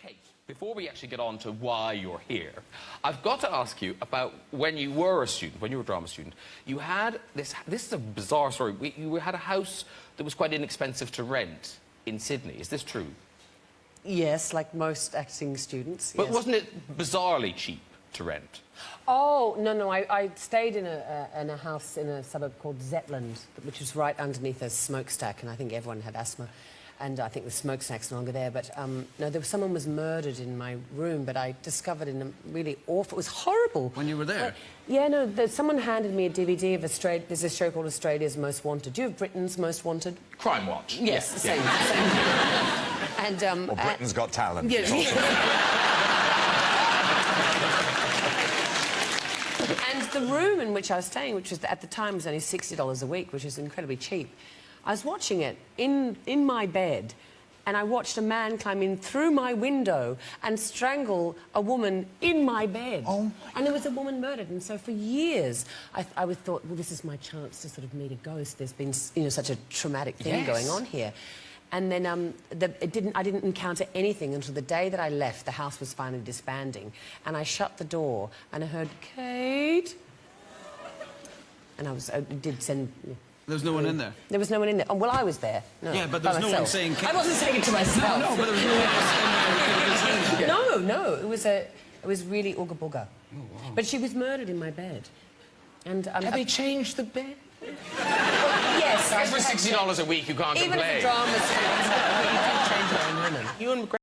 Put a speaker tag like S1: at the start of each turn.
S1: Kate, before we actually get on to why you're here, I've got to ask you about when you were a student, when you were a drama student. You had this is a bizarre story. You had a house that was quite inexpensive to rent in Sydney. Is this true?
S2: Yes, like most acting students.
S1: But
S2: yes.
S1: wasn't it bizarrely cheap to rent?
S2: Oh, no, I stayed in a house in a suburb called Zetland, which was right underneath a smokestack, and I think everyone had asthma. And I think the smokestack's no longer there. But, no, someone was murdered in my room, but I discovered in a really awful... It was horrible.
S3: When you were there?
S2: Yeah, no, someone handed me a DVD of there's a show called Australia's Most Wanted. Do you have Britain's Most Wanted?
S1: Crime Watch.
S2: Yes,
S1: yeah.
S2: Same. And,
S4: or Britain's Got Talent.
S2: Yeah. And the room in which I was staying, which was at the time was only $60 a week, which is incredibly cheap. I was watching it in my bed, and I watched a man climb in through my window and strangle a woman in my bed.
S4: Oh.
S2: And there was a woman murdered, and so for years I thought, well, this is my chance to sort of meet a ghost. There's been, you know, such a traumatic thing going on here. And then I didn't encounter anything until the day that I left. The house was finally disbanding, and I shut the door, and I heard, Kate? And I did send...
S3: There was no one in there?
S2: There was no one in there. Oh, well, I was there. No,
S3: yeah, but there was no one saying...
S2: I wasn't saying it to myself.
S3: No, but there was no one else in there.
S2: No, it was really ooga booga. Oh, wow. But she was murdered in my bed. And
S1: have they changed the bed?
S2: Well, yes.
S1: I guess for $60 a week, you can't complain.
S2: Even if the drama's... you can change your own linen.
S1: You and